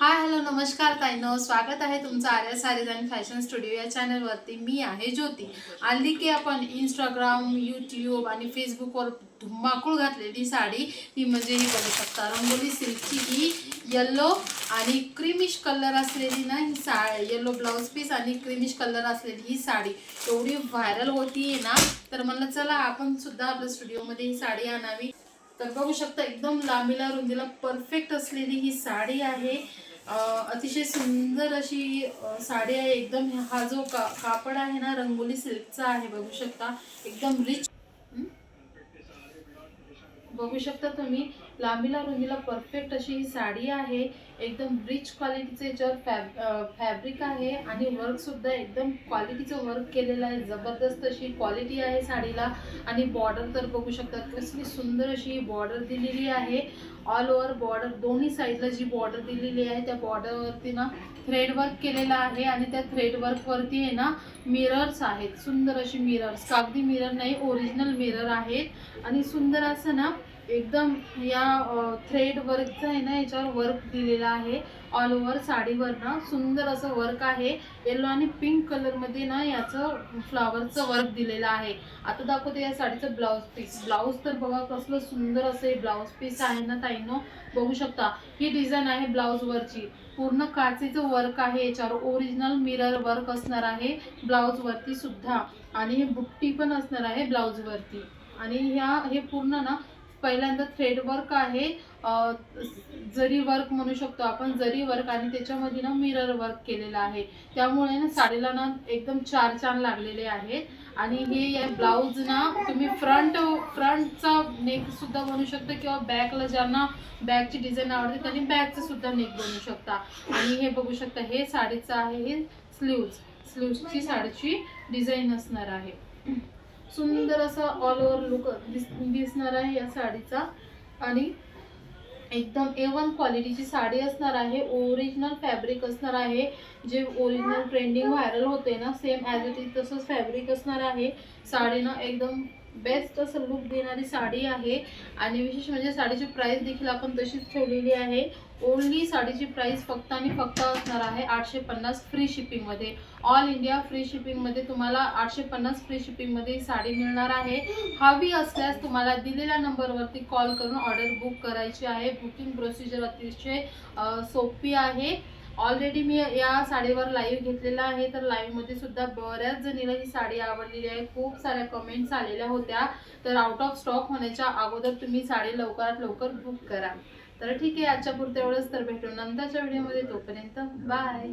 Hi hello नमस्कार ताईनो, स्वागत आहे तुमचं आर्या सारीज आणि फॅशन स्टुडिओ या चॅनलवरती. मी आहे ज्योती. आली की आपण इंस्टाग्राम, यूट्यूब आणि फेसबुकवर धुमाकूळ घातलेली साडी ती म्हणजे ही बघू शकता. रंगोली सिल्कची ही येलो आणि क्रीमिश कलर असलेली ना ही येलो ब्लाऊज पीस आणि क्रीमिश कलर असलेली ही साडी एवढी व्हायरल होतीये ना, तर म्हणलं चला आपण सुद्धा आपल्या स्टुडिओमध्ये ही साडी आणावी. तर बघू शकता एकदम लांबीला रुंदीला परफेक्ट असलेली ही साडी आहे. अतिशय सुंदर अशी साडी आहे. एकदम हा जो कापड आहे ना रंगोली सिल्कचा आहे. बघू शकता एकदम रिच, बघू शकता तुम्ही लांबीला रुंदीला परफेक्ट अशी ही साडी आहे. एकदम रिच क्वालिटीचे याच्यावर फॅब्रिक आहे आणि वर्क सुद्धा एकदम क्वालिटीचं वर्क केलेलं आहे. जबरदस्त अशी क्वालिटी आहे साडीला. आणि बॉर्डर तर बघू शकता कसली सुंदर अशी बॉर्डर दिलेली आहे. ऑल ओव्हर बॉर्डर दोन्ही साईडला जी बॉर्डर दिलेली आहे त्या बॉर्डरवरती ना थ्रेड वर्क केलेला आहे आणि त्या थ्रेड वर्क वरती आहे ना मिरर्स आहेत. सुंदर अशी मिरर्स, कागदी मिरर नाही ओरिजिनल मिरर आहेत. आणि सुंदर असं ना एकदम या थ्रेड वर्कचं आहे ना याच्यावर वर्क दिलेला आहे. ऑल ओव्हर साडीवर ना सुंदर असं वर्क आहे. येलो आणि पिंक कलर मध्ये ना याचं फ्लावरचं वर्क दिलेलं आहे. आता दाखवते या साडीचं ब्लाऊज पीस. ब्लाऊज तर बघा कसलं सुंदर असं हे ब्लाऊज पीस आहे ना ताईनो. बघू शकता ही डिझाईन आहे ब्लाऊज वरची. पूर्ण काचेचं वर्क आहे याच्यावर. ओरिजिनल मिरर वर्क असणार आहे ब्लाऊज वरती सुद्धा. आणि बुट्टी पण असणार आहे ब्लाऊज वरती. आणि हे पूर्ण ना पहिल्यांदा थ्रेड वर्क आहे, जरी वर्क म्हणू शकतो आपण, जरी वर्क आणि त्याच्यामध्ये ना मिरर वर्क केलेला आहे. त्यामुळे ना साडीला ना एकदम चार चांद लागलेले आहेत. आणि हे ब्लाऊज ना तुम्ही फ्रंटचा नेक सुद्धा बनवू शकता किंवा बॅकला ज्यांना बॅकची डिझाईन आवडते त्यांनी बॅकचं सुद्धा नेक बनवू शकता. आणि हे बघू शकता हे साडीचं आहे, हे स्लीव्सची साडीची डिझाईन असणार आहे. सुंदर असा ऑल ओव्हर लुक दिसणार आहे या साडीचा. आणि एकदम A1 क्वालिटीची साडी असणार आहे. ओरिजिनल फॅब्रिक असणार आहे. जे ओरिजिनल ट्रेंडिंग व्हायरल होते ना सेम ॲज इट इज तसंच फॅब्रिक असणार आहे. साडी ना एकदम बेस्ट असं लुक देणारी साडी आहे. आणि विशेष म्हणजे साडीची प्राइस देखील आपण तशीच ठेवलेली आहे. ओनली साडीची प्राइस फक्त आणि फक्त असणार आहे 850 फ्री शिपिंगमध्ये. ऑल इंडिया फ्री शिपिंगमध्ये तुम्हाला 850 फ्री शिपिंगमध्ये साडी मिळणार आहे. हवी असल्यास तुम्हाला दिलेल्या नंबरवरती कॉल करून ऑर्डर बुक करायची आहे. बुकिंग प्रोसिजर अतिशय सोपी आहे. ऑलरेडी मी या साडीवर लाईव्ह घेतलेला आहे. तर लाईव्हमध्ये सुद्धा बऱ्याच जणीला ही साडी आवडलेली आहे. खूप साऱ्या कमेंट्स आलेल्या होत्या. तर आउट ऑफ स्टॉक होण्याच्या अगोदर तुम्ही साडी लवकरात लवकर बुक करा. तर ठीक आहे, आजच्या पुरतं एवढंच. तर भेटू नंतरच्या व्हिडिओमध्ये. तोपर्यंत बाय.